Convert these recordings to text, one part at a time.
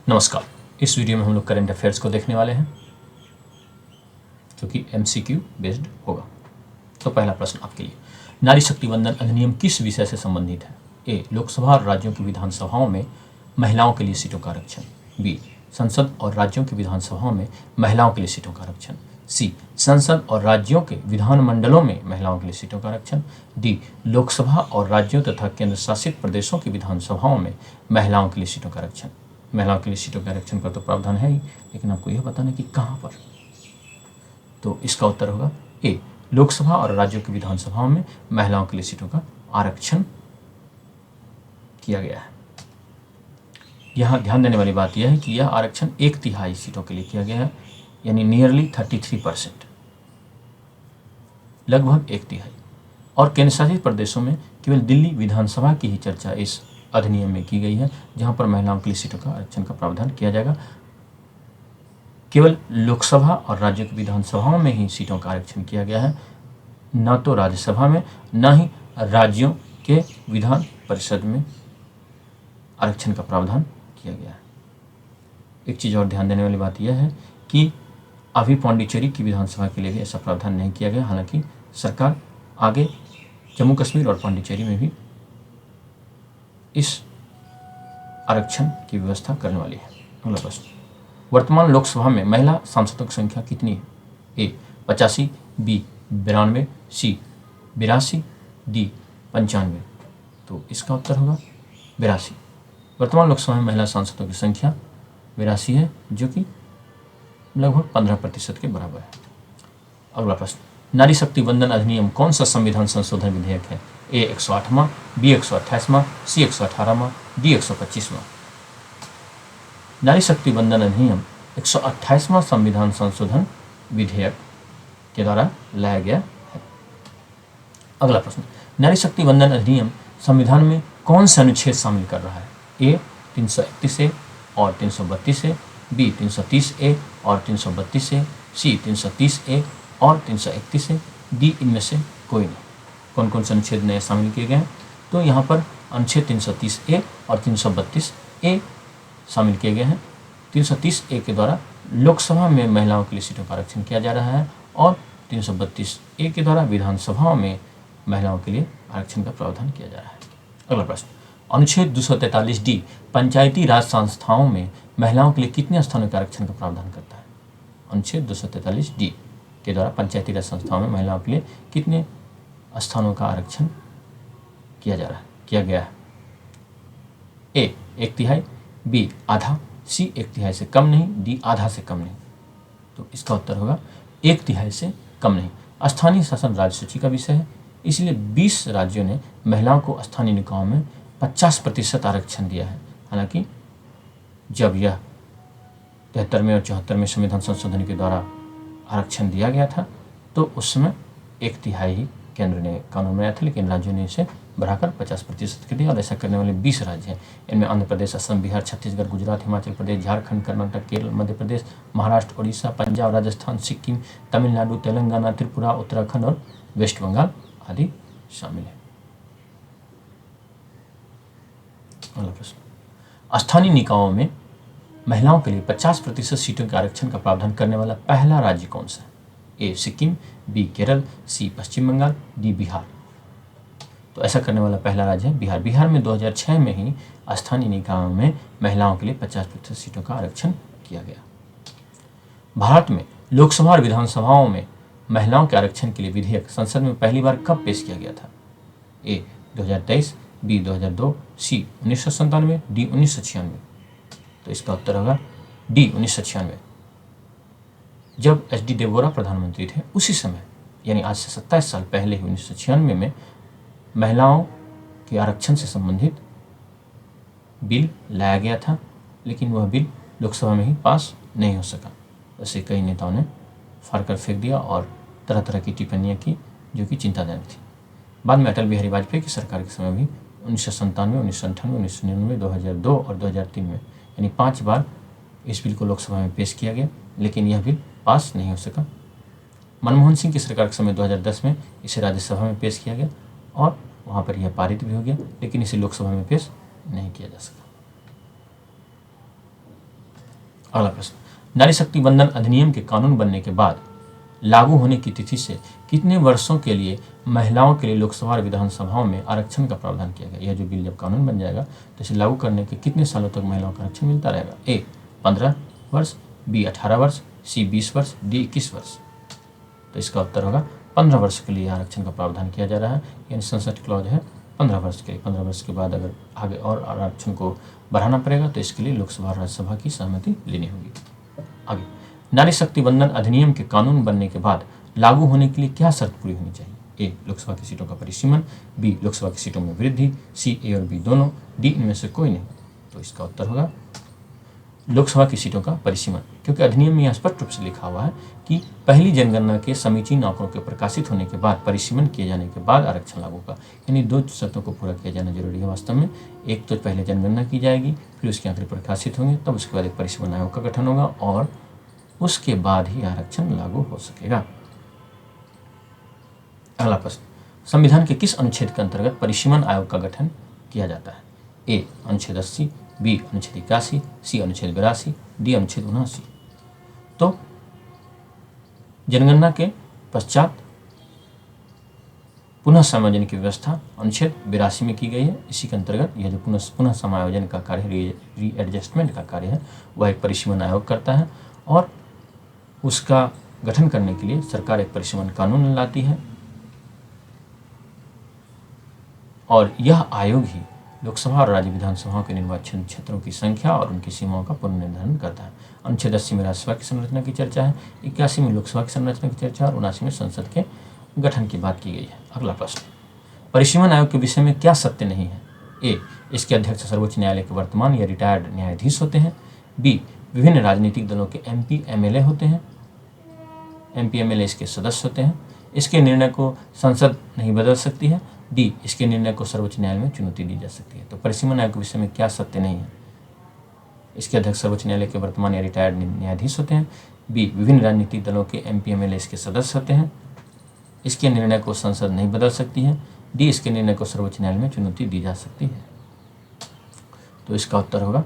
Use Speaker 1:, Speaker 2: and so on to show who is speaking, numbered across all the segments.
Speaker 1: नमस्कार। इस वीडियो में हम लोग करंट अफेयर्स को देखने वाले हैं जो कि MCQ बेस्ड होगा। तो पहला प्रश्न आपके लिए, नारी शक्ति वंदन अधिनियम किस विषय से संबंधित है? ए. लोकसभा और राज्यों की विधानसभाओं में महिलाओं के लिए सीटों का आरक्षण। बी. संसद और राज्यों की विधानसभाओं में महिलाओं के लिए सीटों का आरक्षण। सी. संसद और राज्यों के विधानमंडलों में महिलाओं के लिए सीटों का आरक्षण। डी. लोकसभा और राज्यों तथा केंद्र शासित प्रदेशों की विधानसभाओं में महिलाओं के लिए सीटों का आरक्षण। महिलाओं के लिए सीटों के आरक्षण का तो प्रावधान है ही, लेकिन आपको यह बताना कि कहाँ पर। तो इसका उत्तर होगा ए. लोकसभा और राज्यों की विधानसभाओं में महिलाओं के लिए सीटों का आरक्षण किया गया है। यहाँ ध्यान देने वाली बात यह है कि यह आरक्षण 1/3 सीटों के लिए किया गया है, यानी नियरली 33%, लगभग 1/3। और केंद्र शासित प्रदेशों में केवल दिल्ली विधानसभा की ही चर्चा इस अधिनियम में की गई है, जहां पर महिलाओं के लिए सीटों का आरक्षण का प्रावधान किया जाएगा। केवल लोकसभा और राज्यों की विधानसभाओं में ही सीटों का आरक्षण किया गया है, न तो राज्यसभा में, न ही राज्यों के विधान परिषद में आरक्षण का प्रावधान किया गया है। एक चीज़ और ध्यान देने वाली बात यह है कि अभी पांडिचेरी की विधानसभा के लिए भी ऐसा प्रावधान नहीं किया गया, हालांकि सरकार आगे जम्मू कश्मीर और पांडिचेरी में भी इस आरक्षण की व्यवस्था करने वाली है। अगला प्रश्न, वर्तमान लोकसभा में महिला सांसदों की संख्या कितनी है? ए. 85, बी. 92, सी. 82, डी. 95। तो इसका उत्तर होगा 82। वर्तमान लोकसभा में महिला सांसदों की संख्या 82 है, जो कि लगभग 15% के बराबर है। अगला प्रश्न, नारी शक्ति वंदन अधिनियम कौन सा संविधान संशोधन विधेयक है? ए. 108वां, बी. 128वां, सी. 118वां, डी. 125वां। नारी शक्ति वंदन अधिनियम 128वां संविधान संशोधन विधेयक के द्वारा लाया गया है। अगला प्रश्न, नारी शक्ति वंदन अधिनियम संविधान में कौन से अनुच्छेद शामिल कर रहा है? ए. 331A और 332A, बी. 330A और 332A, सी. 330A और 331A, डी. इनमें से कोई नहीं। कौन कौन से अनुच्छेद नए शामिल किए गए हैं? तो यहाँ पर अनुच्छेद 330A और 332A शामिल किए गए हैं। 330A के द्वारा लोकसभा में महिलाओं के लिए सीटों का आरक्षण किया जा रहा है और 332A के द्वारा विधानसभाओं में महिलाओं के लिए आरक्षण का प्रावधान किया जा रहा है। अगला प्रश्न, अनुच्छेद 243D पंचायती राज संस्थाओं में महिलाओं के लिए कितने स्थानों के आरक्षण का प्रावधान करता है? अनुच्छेद 243D के द्वारा पंचायती राज संस्थाओं में महिलाओं के लिए कितने स्थानों का आरक्षण किया गया है? ए. 1/3, बी. आधा, सी. 1/3 से कम नहीं, डी. आधा से कम नहीं। तो इसका उत्तर होगा 1/3 से कम नहीं। स्थानीय शासन राज्य सूची का विषय है, इसलिए 20 राज्यों ने महिलाओं को स्थानीय निकायों में 50% आरक्षण दिया है। हालांकि जब यह 73वें और 74वें संविधान संशोधन के द्वारा आरक्षण दिया गया था, तो उस समय 1/3 ही केंद्र ने कानून बनाया था, लेकिन राज्यों ने इसे बढ़ाकर 50% कर दिया। और ऐसा करने वाले 20 राज्य हैं। इनमें आंध्र प्रदेश, असम, बिहार, छत्तीसगढ़, गुजरात, हिमाचल प्रदेश, झारखंड, कर्नाटक, केरल, मध्य प्रदेश, महाराष्ट्र, उड़ीसा, पंजाब, राजस्थान, सिक्किम, तमिलनाडु, तेलंगाना, त्रिपुरा, उत्तराखंड और वेस्ट बंगाल आदि शामिल है। अगला प्रश्न, स्थानीय निकायों में महिलाओं के लिए 50% सीटों के आरक्षण का प्रावधान करने वाला पहला राज्य कौन सा है? ए. सिक्किम, बी. केरल, सी. पश्चिम बंगाल, डी. बिहार। तो ऐसा करने वाला पहला राज्य है बिहार। बिहार में 2006 में ही स्थानीय निकायों में महिलाओं के लिए 50% सीटों का आरक्षण किया गया। भारत में लोकसभा और विधानसभाओं में महिलाओं के आरक्षण के लिए विधेयक संसद में पहली बार कब पेश किया गया था? ए. 2023, बी. 2002, सी. 1997, डी. 1996। तो इसका उत्तर होगा डी. 1996। जब HD देवगौड़ा प्रधानमंत्री थे, उसी समय यानी आज से 27 साल पहले ही 1996 में महिलाओं के आरक्षण से संबंधित बिल लाया गया था, लेकिन वह बिल लोकसभा में ही पास नहीं हो सका। ऐसे कई नेताओं ने फाड़ कर फेंक दिया और तरह तरह की टिप्पणियाँ की, जो कि चिंताजनक थी। बाद में अटल बिहारी वाजपेयी की सरकार के समय भी 1997, 1998, 1999, 2002 और 2003 में यानी 5 बार इस बिल को लोकसभा में पेश किया गया, लेकिन यह बिल पास नहीं हो सका। मनमोहन सिंह की सरकार के समय 2010 में इसे राज्यसभा में पेश किया गया और वहाँ पर यह पारित भी हो गया, लेकिन इसे लोकसभा में पेश नहीं किया जा सका। अगला प्रश्न, नारी शक्ति वंदन अधिनियम के कानून बनने के बाद लागू होने की तिथि से कितने वर्षों के लिए महिलाओं के लिए लोकसभा और विधानसभाओं में आरक्षण का प्रावधान किया गया? यह जो बिल जब कानून बन जाएगा तो इसे लागू करने के कितने सालों तक महिलाओं का आरक्षण मिलता रहेगा? ए 15 वर्ष, बी 18 वर्ष, सी 20 वर्ष, डी 21 वर्ष। तो इसका उत्तर होगा 15 वर्ष के लिए आरक्षण का प्रावधान किया जा रहा है, यानी 67 क्लॉज है 15 वर्ष के लिए। 15 वर्ष के बाद अगर आगे और आरक्षण को बढ़ाना पड़ेगा तो इसके लिए लोकसभा और राज्यसभा की सहमति लेनी होगी। आगे, नारी शक्ति वंदन अधिनियम के कानून बनने के बाद लागू होने के लिए क्या शर्त पूरी होनी चाहिए? ए लोकसभा की सीटों का परिसीमन, बी लोकसभा की सीटों में वृद्धि, सी ए और बी दोनों, डी इनमें से कोई नहीं। तो इसका उत्तर होगा लोकसभा की सीटों का परिसीमन, क्योंकि अधिनियम में यह स्पष्ट रूप से लिखा हुआ है कि पहली जनगणना के समीचीन आंकड़ों के प्रकाशित होने के बाद परिसीमन किए जाने के बाद आरक्षण लागू होगा। यानी दो शर्तों को पूरा किया जाना जरूरी है वास्तव में। एक तो पहले जनगणना की जाएगी, फिर उसके आंकड़े प्रकाशित होंगे, तब उसके बाद एक परिसीमन आयोग का गठन होगा और उसके बाद ही आरक्षण लागू हो सकेगा। अगला प्रश्न, संविधान के किस अनुच्छेद के अंतर्गत परिसीमन आयोग का गठन किया जाता है? ए अनुच्छेद 80, बी अनुच्छेद 81, सी अनुच्छेद 82, डी अनुच्छेद 79। तो जनगणना के पश्चात पुनः समायोजन की व्यवस्था अनुच्छेद 82 में की गई है। इसी के अंतर्गत यह जो पुनः समायोजन का कार्य, रीएडजस्टमेंट का कार्य है, वह एक परिसीमन आयोग करता है और उसका गठन करने के लिए सरकार एक परिसीमन कानून लाती है और यह आयोग ही लोकसभा और राज्य विधानसभाओं के निर्वाचन क्षेत्रों की संख्या और उनकी सीमाओं का पुनर्निर्धारण करता है। अनुच्छेद 80 में राज्यसभा की संरचना की चर्चा है, 81 में लोकसभा की संरचना की चर्चा और 79 में संसद के गठन की बात की गई है। अगला प्रश्न, परिसीमन आयोग के विषय में क्या सत्य नहीं है? ए इसके अध्यक्ष सर्वोच्च न्यायालय के वर्तमान या रिटायर्ड न्यायाधीश होते हैं, बी विभिन्न राजनीतिक दलों के MP MLA होते हैं, MP MLA इसके सदस्य होते हैं, इसके निर्णय को संसद नहीं बदल सकती है, डी इसके निर्णय को सर्वोच्च न्यायालय में चुनौती दी जा सकती है। तो परिसीमन आयोग के विषय में क्या सत्य नहीं है? इसके अध्यक्ष सर्वोच्च न्यायालय के वर्तमान या रिटायर्ड न्यायाधीश होते हैं, बी विभिन्न राजनीतिक दलों के MP MLA इसके सदस्य होते हैं, इसके निर्णय को संसद नहीं बदल सकती है, डी इसके निर्णय को सर्वोच्च न्यायालय में चुनौती दी जा सकती है। तो इसका उत्तर होगा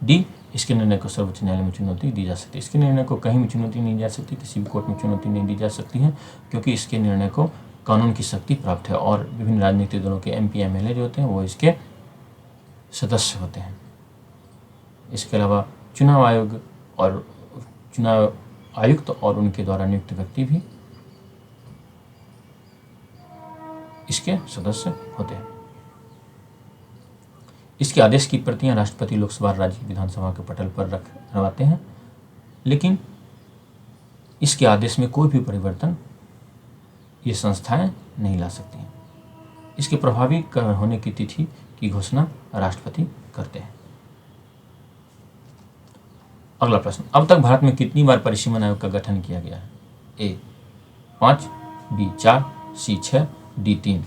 Speaker 1: डी इसके निर्णय को सर्वोच्च न्यायालय में चुनौती दी जा सकती है। इसके निर्णय को कहीं भी चुनौती नहीं दी जा सकती, किसी भी कोर्ट में चुनौती नहीं दी जा सकती है, क्योंकि इसके निर्णय को कानून की शक्ति प्राप्त है और विभिन्न राजनीतिक दलों के MP MLA जो होते हैं वो इसके सदस्य होते हैं। इसके अलावा चुनाव आयोग और चुनाव आयुक्त और उनके द्वारा नियुक्त व्यक्ति भी इसके सदस्य होते हैं। इसके आदेश की प्रतियां राष्ट्रपति लोकसभा राज्य विधानसभा के पटल पर रखवाते हैं, लेकिन इसके आदेश में कोई भी परिवर्तन ये संस्थाएं नहीं ला सकती हैं। इसके प्रभावी होने की तिथि की घोषणा राष्ट्रपति करते हैं। अगला प्रश्न, अब तक भारत में कितनी बार परिसीमन आयोग का गठन किया गया है? ए 5, बी 4, सी 6, डी 3।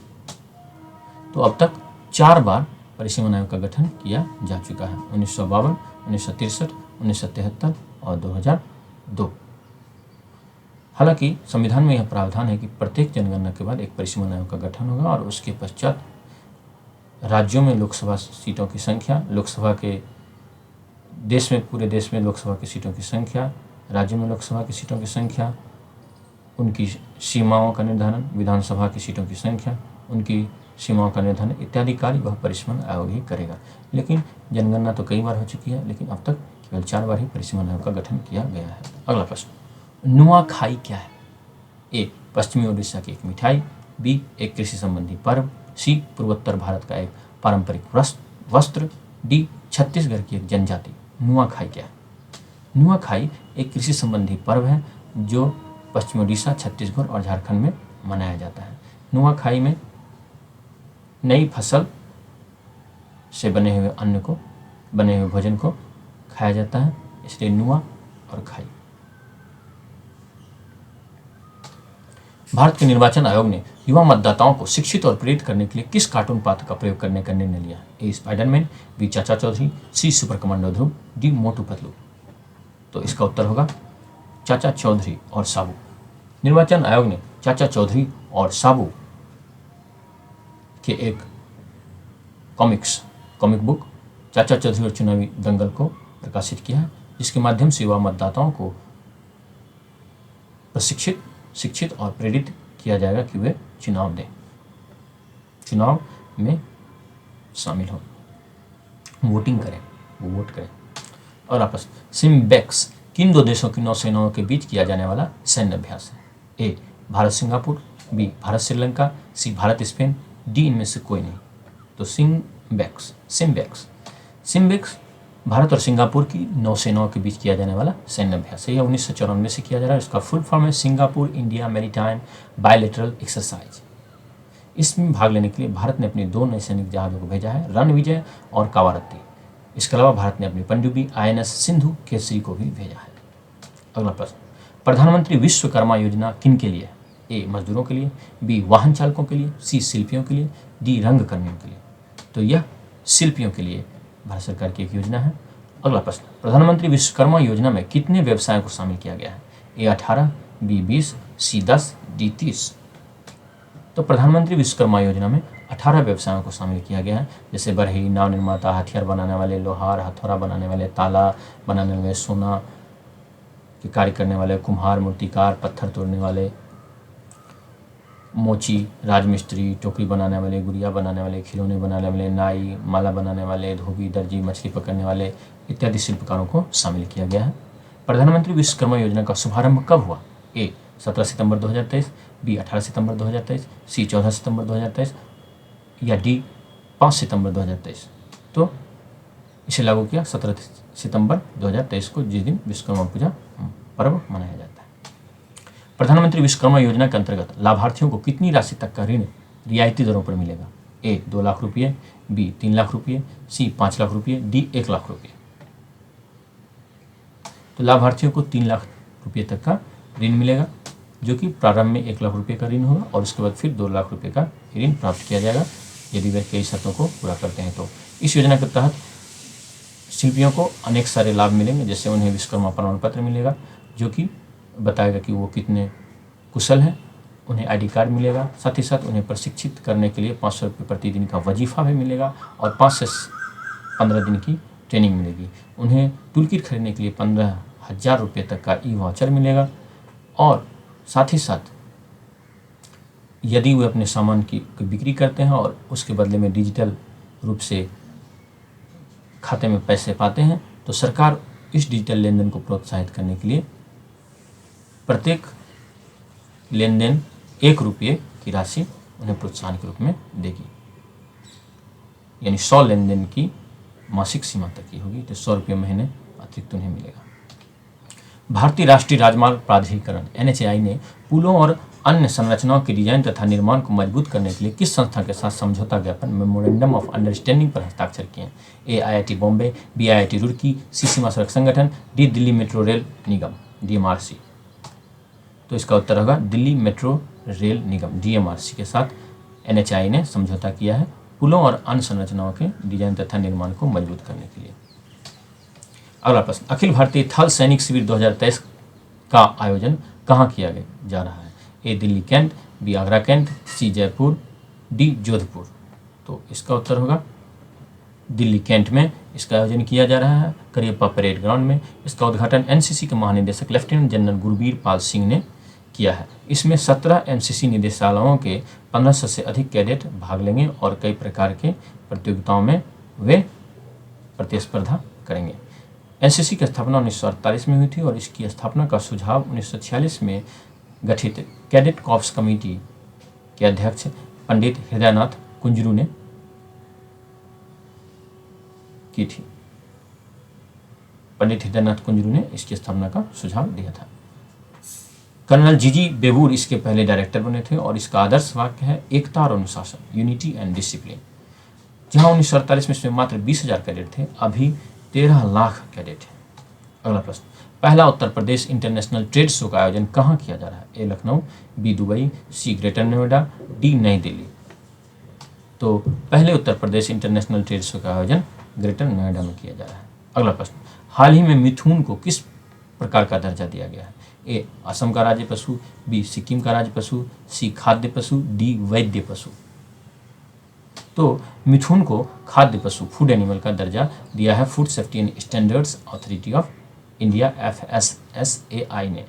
Speaker 1: तो अब तक 4 बार परिसीमन आयोग का गठन किया जा चुका है, 1952, 1963, 1973 और 2002। हालांकि संविधान में यह प्रावधान है कि प्रत्येक जनगणना के बाद एक परिसीमन आयोग का गठन होगा और उसके पश्चात राज्यों में लोकसभा सीटों की संख्या, लोकसभा के देश में पूरे देश में लोकसभा की सीटों की संख्या, राज्यों में लोकसभा की सीटों की संख्या, उनकी सीमाओं का निर्धारण, विधानसभा की सीटों की संख्या, उनकी सीमाओं का निर्धारण इत्यादि कार्य वह परिसीमन आयोग ही करेगा। लेकिन जनगणना तो कई बार हो चुकी है, लेकिन अब तक केवल 4 बार ही परिसीमन आयोग का गठन किया गया है। अगला प्रश्न, नुआखाई क्या है? ए पश्चिमी उड़ीसा की एक मिठाई, बी एक कृषि संबंधी पर्व, सी पूर्वोत्तर भारत का एक पारंपरिक वस्त्र, डी छत्तीसगढ़ की एक जनजाति। नुआखाई क्या है? नुआखाई एक कृषि संबंधी पर्व है जो पश्चिमी उड़ीसा, छत्तीसगढ़ और झारखंड में मनाया जाता है। नुआखाई में नई फसल से बने हुए भोजन को खाया जाता है, इसलिए नुआ और खाई। भारत के निर्वाचन आयोग ने युवा मतदाताओं को शिक्षित और प्रेरित करने के लिए किस कार्टून पात्र का प्रयोग करने का निर्णय लिया? ए स्पाइडरमैन, बी चाचा चौधरी, सी सुपर कमांडो ध्रुव, डी मोटू पतलू। तो इसका उत्तर होगा चाचा चौधरी और साबू। निर्वाचन आयोग ने चाचा चौधरी और साबू के एक कॉमिक बुक चाचा चौधरी और चुनावी दंगल को प्रकाशित किया है। जिसके माध्यम से युवा मतदाताओं को प्रशिक्षित, शिक्षित और प्रेरित किया जाएगा कि वे चुनाव दें, चुनाव में शामिल हों, वोटिंग करें, वो वोट करें। और आपस सिम्बेक्स किन दो देशों की नौसेनाओं के बीच किया जाने वाला सैन्य अभ्यास है? ए भारत सिंगापुर, बी भारत श्रीलंका, सी भारत स्पेन, डी इनमें से कोई नहीं। तो सिम्बेक्स सिम्बेक्स भारत और सिंगापुर की नौसेनाओं के बीच किया जाने वाला सैन्य अभ्यास है। यह 1994 से किया जा रहा है। इसका फुल फॉर्म है Singapore India maritime bilateral exercise. इसमें भाग लेने के लिए भारत ने अपने 2 नए सैनिक जहाज़ों को भेजा है, रणविजय और कावारत्ती। इसके अलावा भारत ने अपनी पनडुब्बी INS सिंधु केसरी को भी भेजा है। अगला प्रश्न, प्रधानमंत्री विश्वकर्मा योजना किन के लिए है? ए मजदूरों के लिए, बी वाहन चालकों के लिए, सी शिल्पियों के लिए, डी रंगकर्मियों के लिए। तो यह शिल्पियों के लिए भारत सरकार की एक योजना है। अगला प्रश्न, प्रधानमंत्री विश्वकर्मा योजना में कितने व्यवसायों को शामिल किया गया है? ए 18, बी 20, सी 10, डी 30। तो प्रधानमंत्री विश्वकर्मा योजना में 18 व्यवसायों को शामिल किया गया है, जैसे बढ़ई, नाव निर्माता, हथियार बनाने वाले, लोहार, हथौड़ा बनाने वाले, ताला बनाने वाले, सोना के कार्य करने वाले, कुम्हार, मूर्तिकार, पत्थर तोड़ने वाले, मोची, राजमिस्त्री, टोकरी बनाने वाले, गुड़िया बनाने वाले, खिलौने बनाने वाले, नाई, माला बनाने वाले, धोबी, दर्जी, मछली पकड़ने वाले इत्यादि शिल्पकारों को शामिल किया गया है। प्रधानमंत्री विश्वकर्मा योजना का शुभारंभ कब हुआ? ए 17 सितंबर 2023, बी 18 सितंबर 2023, सी 14 सितंबर 2023 या डी 5 सितंबर 2023। तो इसे लागू किया 17 सितंबर 2023 को, जिस दिन विश्वकर्मा पूजा पर्व मनाया जाता है। प्रधानमंत्री विश्वकर्मा योजना के अंतर्गत लाभार्थियों को कितनी राशि तक का ऋण रियायती दरों पर मिलेगा? ए 2 लाख रुपये, बी 3 लाख रुपये, सी 5 लाख रुपये, डी 1 लाख रुपये। तो लाभार्थियों को 3 लाख रुपये तक का ऋण मिलेगा, जो कि प्रारंभ में 1 लाख रुपये का ऋण होगा और उसके बाद फिर 2 लाख रुपये का ऋण प्राप्त किया जाएगा यदि वे कई शर्तों को पूरा करते हैं। तो इस योजना के तहत शिल्पियों को अनेक सारे लाभ मिलेंगे, जैसे उन्हें विश्वकर्मा प्रमाण पत्र मिलेगा जो कि बताएगा कि वो कितने कुशल हैं, उन्हें ID कार्ड मिलेगा, साथ ही साथ उन्हें प्रशिक्षित करने के लिए 500 रुपये प्रतिदिन का वजीफा भी मिलेगा और 5 से 15 दिन की ट्रेनिंग मिलेगी। उन्हें टूल किट खरीदने के लिए 15,000 रुपये तक का ई-वाउचर मिलेगा और साथ ही साथ यदि वे अपने सामान की बिक्री करते हैं और उसके बदले में डिजिटल रूप से खाते में पैसे पाते हैं, तो सरकार इस डिजिटल लेन देन को प्रोत्साहित करने के लिए प्रत्येक लेन देन 1 रुपये की राशि उन्हें प्रोत्साहन के रूप में देगी। यानी 100 लेन देन की मासिक सीमा तक की होगी, तो 100 रुपये महीने अतिरिक्त उन्हें मिलेगा। भारतीय राष्ट्रीय राजमार्ग प्राधिकरण NHAI ने पुलों और अन्य संरचनाओं के डिजाइन तथा निर्माण को मजबूत करने के लिए किस संस्था के साथ समझौता ज्ञापन मेमोरेंडम ऑफ अंडरस्टैंडिंग पर हस्ताक्षर किए हैं? A IIT Bombay, B IIT Roorkee, C सीमा सड़क संगठन, डी दिल्ली मेट्रो रेल निगम DMRC। तो इसका उत्तर होगा दिल्ली मेट्रो रेल निगम DMRC के साथ NHAI ने समझौता किया है पुलों और अन्य संरचनाओं के डिजाइन तथा निर्माण को मजबूत करने के लिए। अगला प्रश्न, अखिल भारतीय थल सैनिक शिविर 2023 का आयोजन कहाँ किया जा रहा है? A Delhi cantt, B Agra cantt, C Jaipur, D Jodhpur. तो इसका उत्तर होगा दिल्ली कैंट में इसका आयोजन किया जा रहा है, करियप्पा परेड ग्राउंड में। इसका उद्घाटन NCC के महानिदेशक लेफ्टिनेंट जनरल गुरबीर पाल सिंह ने किया है। इसमें 17 NCC निदेशालयों के 1500 से अधिक कैडेट भाग लेंगे और कई प्रकार के प्रतियोगिताओं में वे प्रतिस्पर्धा करेंगे। NCC की स्थापना 1948 में हुई थी और इसकी स्थापना का सुझाव 1946 में गठित कैडेट कॉर्प्स कमेटी के अध्यक्ष पंडित हृदयनाथ कुंजरू ने की थी। पंडित हृदयनाथ कुंजरू ने इसकी स्थापना का सुझाव दिया था। कर्नल जीजी बेबूर इसके पहले डायरेक्टर बने थे और इसका आदर्श वाक्य है एकता और अनुशासन, यूनिटी एंड डिसिप्लिन। जहां 1948 में इसमें मात्र 20,000 कैडेट थे, अभी 13 लाख कैडेट हैं। अगला प्रश्न, पहला Uttar Pradesh international trade show का आयोजन कहाँ किया जा रहा है? ए लखनऊ, बी दुबई, सी ग्रेटर नोएडा, डी नई दिल्ली। तो पहले Uttar Pradesh international trade show का आयोजन ग्रेटर नोएडा में किया जा रहा है। अगला प्रश्न, हाल ही में मिथुन को किस प्रकार का दर्जा दिया गया है? ए असम का राज्य पशु, बी सिक्किम का राज्य पशु, सी खाद्य पशु, डी वैद्य पशु। तो मिथुन को खाद्य पशु फूड एनिमल का दर्जा दिया है food safety and standards authority of India FSSAI ने।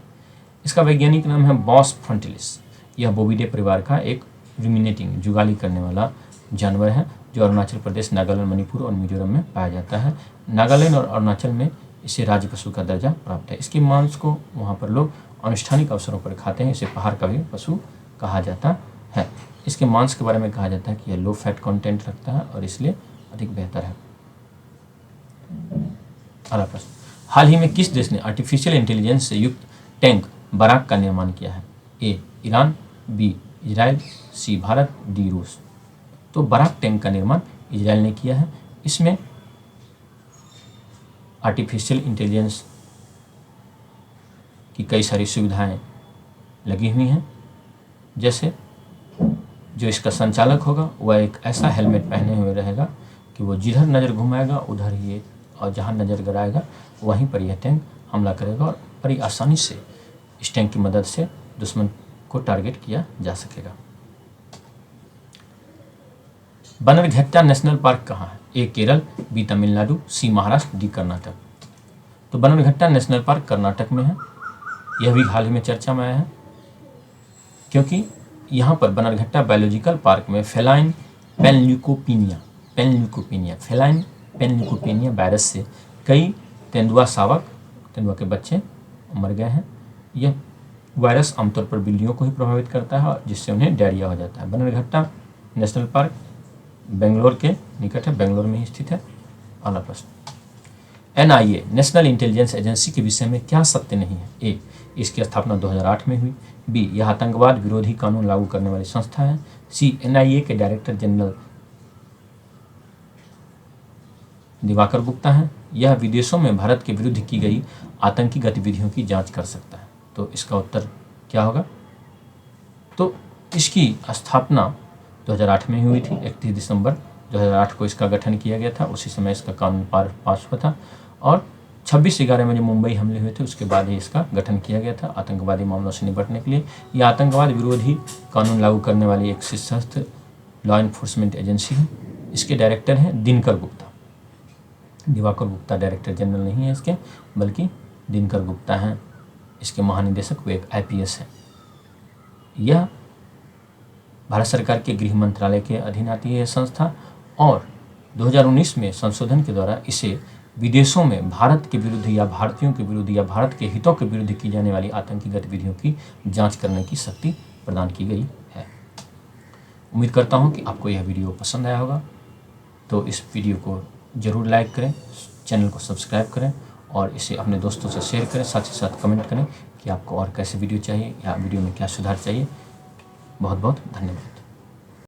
Speaker 1: इसका वैज्ञानिक नाम है बॉस फ्रंटिलिस। यह बोविडे परिवार का एक रुमिनेटिंग जुगाली करने वाला जानवर है जो अरुणाचल प्रदेश, नागालैंड, मणिपुर और मिजोरम में पाया जाता है। नागालैंड और अरुणाचल में इसे राज्य पशु का दर्जा प्राप्त है। इसके मांस को वहाँ पर लोग अनुष्ठानिक अवसरों पर खाते हैं। इसे पहाड़ का भी पशु कहा जाता है। इसके मांस के बारे में कहा जाता है कि यह लो फैट कंटेंट रखता है और इसलिए अधिक बेहतर है। अगला प्रश्न, हाल ही में किस देश ने आर्टिफिशियल इंटेलिजेंस से युक्त टैंक बराक का निर्माण किया है? ए ईरान, बी इजराइल, सी भारत, डी रूस। तो बराक टैंक का निर्माण इजराइल ने किया है। इसमें आर्टिफिशियल इंटेलिजेंस की कई सारी सुविधाएं लगी हुई हैं, जैसे जो इसका संचालक होगा वह एक ऐसा हेलमेट पहने हुए रहेगा कि वो जिधर नज़र घुमाएगा उधर ही, और जहाँ नज़र गड़ाएगा वहीं पर यह टैंक हमला करेगा और बड़ी आसानी से इस टैंक की मदद से दुश्मन को टारगेट किया जा सकेगा। बनरघट्टा नेशनल पार्क कहाँ है? ए केरल, बी तमिलनाडु, सी महाराष्ट्र, डी कर्नाटक। तो बनरघट्टा नेशनल पार्क कर्नाटक में है। यह भी हाल ही में चर्चा में आया है क्योंकि यहाँ पर बनरघट्टा बायोलॉजिकल पार्क में फेलाइन पेनल्यूकोपेनिया वायरस से कई तेंदुआ के बच्चे मर गए हैं। यह वायरस आमतौर पर बिल्लियों को ही प्रभावित करता है जिससे उन्हें डायरिया हो जाता है। बनरघट्टा नेशनल पार्क बेंगलोर के निकट है, बेंगलोर में ही स्थित है। अगला प्रश्न, NIA नेशनल इंटेलिजेंस एजेंसी के विषय में क्या सत्य नहीं है? ए इसकी स्थापना 2008 में हुई, बी यह आतंकवाद विरोधी कानून लागू करने वाली संस्था है, सी NIA के डायरेक्टर जनरल दिवाकर गुप्ता हैं, यह विदेशों में भारत के विरुद्ध की गई आतंकी गतिविधियों की जांच कर सकता है। तो इसका उत्तर क्या होगा? तो इसकी स्थापना 2008 में हुई थी। 31 दिसंबर 2008 को इसका गठन किया गया था। उसी समय इसका कानून पास हुआ था और 26/11 में जो मुंबई हमले हुए थे उसके बाद ही इसका गठन किया गया था आतंकवादी मामलों से निपटने के लिए। यह आतंकवाद विरोधी कानून लागू करने वाली एक सशस्त्र लॉ इन्फोर्समेंट एजेंसी है। इसके डायरेक्टर हैं दिनकर गुप्ता। दिवाकर गुप्ता डायरेक्टर जनरल नहीं है इसके, बल्कि दिनकर गुप्ता हैं इसके महानिदेशक। वो एक IPS है। यह भारत सरकार के गृह मंत्रालय के अधीन आती है संस्था और 2019 में संशोधन के द्वारा इसे विदेशों में भारत के विरुद्ध या भारतीयों के विरुद्ध या भारत के हितों के विरुद्ध की जाने वाली आतंकी गतिविधियों की जांच करने की शक्ति प्रदान की गई है। उम्मीद करता हूं कि आपको यह वीडियो पसंद आया होगा। तो इस वीडियो को ज़रूर लाइक करें, चैनल को सब्सक्राइब करें और इसे अपने दोस्तों से शेयर करें। साथ ही साथ कमेंट करें कि आपको और कैसे वीडियो चाहिए या वीडियो में क्या सुधार चाहिए। बहुत बहुत धन्यवाद।